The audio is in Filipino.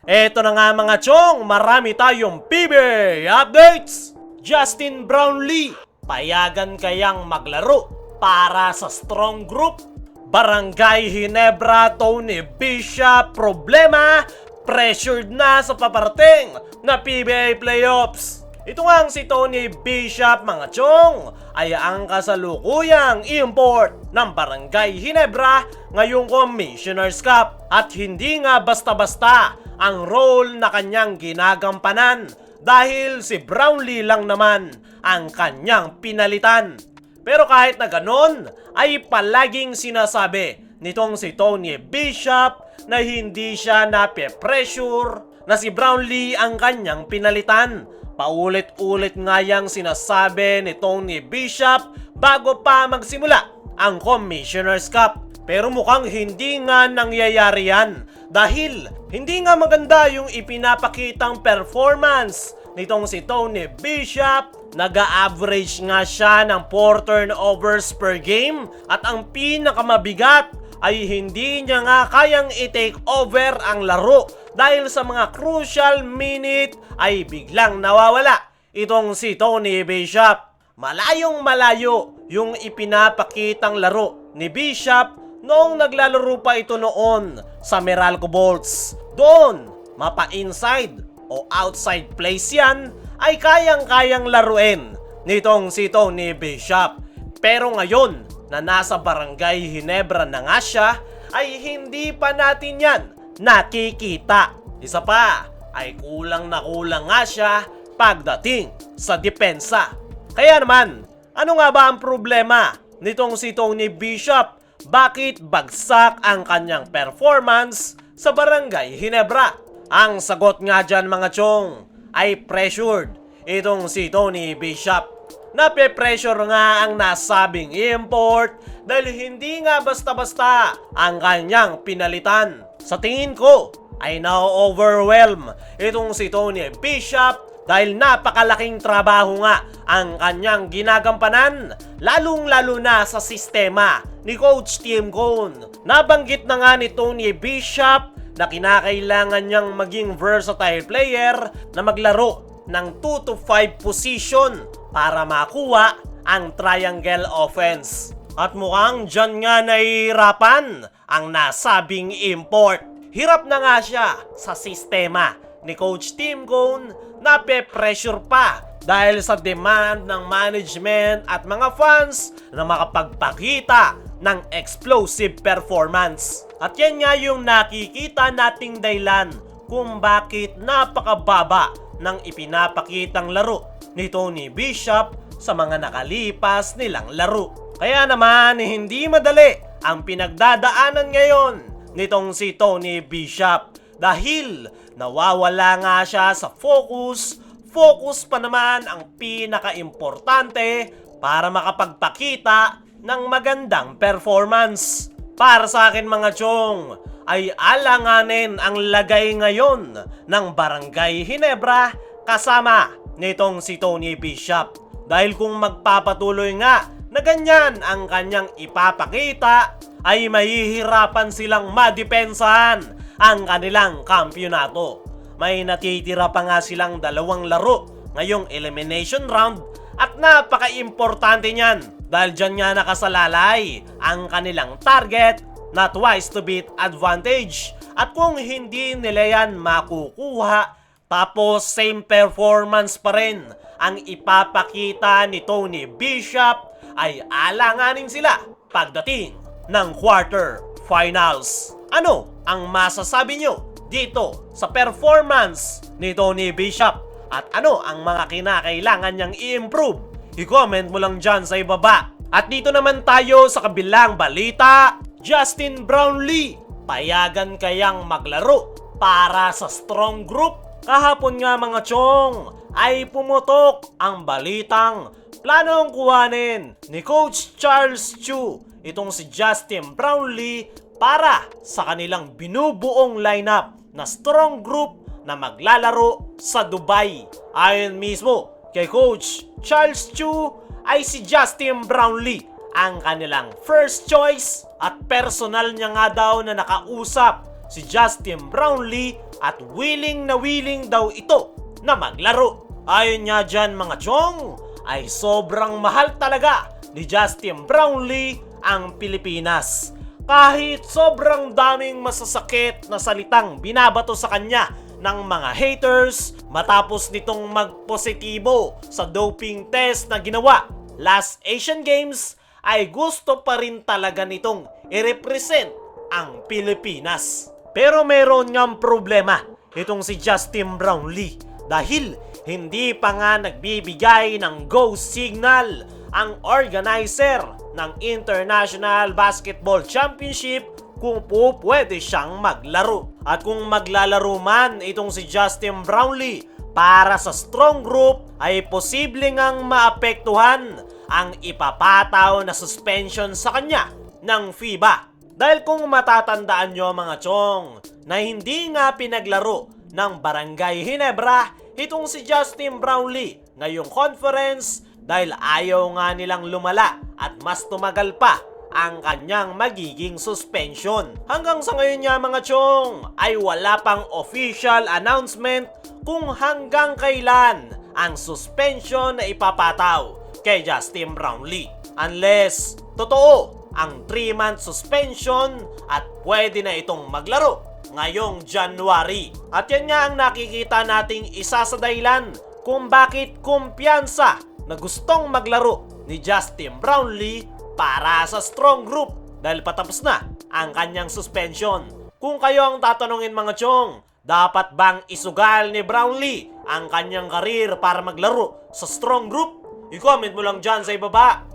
Eto na nga mga chong, marami tayong PBA updates! Justin Brownlee, payagan kayang maglaro para sa strong group? Barangay Ginebra, Tony Bishop, problema, pressured na sa paparating na PBA playoffs. Ito nga si Tony Bishop mga chong ay ang kasalukuyang import ng Barangay Ginebra ngayong Commissioner's Cup at hindi nga basta-basta ang role na kanyang ginagampanan dahil si Brownlee lang naman ang kanyang pinalitan. Pero kahit na ganon ay palaging sinasabi nitong si Tony Bishop na hindi siya nape-pressure na si Brownlee ang kanyang pinalitan. Paulit-ulit nga yang sinasabi ni Tony Bishop bago pa magsimula ang Commissioner's Cup. Pero mukhang hindi nga nangyayari yan dahil hindi nga maganda yung ipinapakitang performance nitong si Tony Bishop. Nag-a-average nga siya ng 4 turnovers per game at ang pinakamabigat ay hindi niya nga kayang i-take over ang laro dahil sa mga crucial minute ay biglang nawawala itong si Tony Bishop. Malayong malayo yung ipinapakitang laro ni Bishop noong naglalaro pa ito noon sa Meralco Bolts. Doon, mapa-inside o outside plays yan ay kayang-kayang laruin nitong si Tony Bishop. Pero ngayon na nasa Barangay Ginebra na nga siya ay hindi pa natin yan nakikita. Isa pa ay kulang na kulang nga siya pagdating sa depensa. Kaya naman, ano nga ba ang problema nitong si Tony Bishop? Bakit bagsak ang kanyang performance sa Barangay Ginebra? Ang sagot nga dyan mga chong ay pressured itong si Tony Bishop. Nape-pressure nga ang nasabing import dahil hindi nga basta-basta ang kanyang pinalitan. Sa tingin ko ay na-overwhelm itong si Tony Bishop dahil napakalaking trabaho nga ang kanyang ginagampanan, lalong-lalo na sa sistema ni Coach Tim Cone. Nabanggit na nga ni Tony Bishop na kinakailangan niyang maging versatile player na maglaro ng 2 to 5 position para makuha ang triangle offense. At mukhang dyan nga nahihirapan ang nasabing import. Hirap na nga siya sa sistema ni Coach Tim Cone, nape-pressure pa dahil sa demand ng management at mga fans na makapagpakita ng explosive performance. At yan nga yung nakikita nating dahilan kung bakit napakababa ng ipinapakitang laro ni Tony Bishop sa mga nakalipas nilang laro. Kaya naman hindi madali ang pinagdadaanan ngayon nitong si Tony Bishop dahil nawawala nga siya sa focus. Focus pa naman ang pinaka-importante para makapagpakita ng magandang performance. Para sa akin mga chong, ay alanganin ang lagay ngayon ng Barangay Ginebra kasama nitong si Tony Bishop. Dahil kung magpapatuloy nga na ganyan ang kanyang ipapakita, ay mahihirapan silang madepensahan ang kanilang kampyonato. May natitira pa nga silang 2 laro ngayong elimination round at napaka-importante niyan dahil dyan nga nakasalalay ang kanilang target na twice to beat advantage. At kung hindi nila yan makukuha, tapos same performance pa rin ang ipapakita ni Tony Bishop, ay alanganin sila pagdating ng quarter finals. Ano ang masasabi nyo dito sa performance ni Tony Bishop? At ano ang mga kinakailangan niyang i-improve? I-comment mo lang dyan sa ibaba. At dito naman tayo sa kabilang balita. Justin Brownlee, payagan kayang maglaro para sa strong group? Kahapon nga mga chong ay pumutok ang balitang planong kuhanin ni Coach Charles Chu itong si Justin Brownlee para sa kanilang binubuong lineup na strong group na maglalaro sa Dubai. Ayon mismo kay Coach Charles Chu ay si Justin Brownlee ang kanilang first choice at personal niya nga daw na nakausap si Justin Brownlee at willing na willing daw ito na maglaro. Ayon nga dyan mga chong, ay sobrang mahal talaga ni Justin Brownlee ang Pilipinas. Kahit sobrang daming masasakit na salitang binabato sa kanya ng mga haters matapos nitong magpositibo sa doping test na ginawa last Asian Games, ay gusto pa rin talaga nitong i-represent ang Pilipinas. Pero meron ngang problema itong si Justin Brownlee dahil hindi pa nga nagbibigay ng go signal ang organizer ng International Basketball Championship kung pwede siyang maglaro. At kung maglalaro man itong si Justin Brownlee para sa strong group, ay posible ngang maapektuhan ang ipapataw na suspension sa kanya ng FIBA. Dahil kung matatandaan nyo mga chong, na hindi nga pinaglaro ng Barangay Ginebra itong si Justin Brownlee ngayong conference dahil ayaw nga nilang lumala at mas tumagal pa ang kanyang magiging suspension. Hanggang sa ngayon nga mga chong, ay wala pang official announcement kung hanggang kailan ang suspension na ipapataw kay Justin Brownlee. Unless totoo ang 3-month suspension at pwede na itong maglaro ngayong January. At yan nga ang nakikita nating isa sa dahilan kung bakit kumpiyansa na gustong maglaro ni Justin Brownlee para sa strong group dahil patapos na ang kanyang suspension. Kung kayo ang tatanungin mga chong, dapat bang isugal ni Brownlee ang kanyang karir para maglaro sa strong group? I-comment mo lang dyan sa ibaba.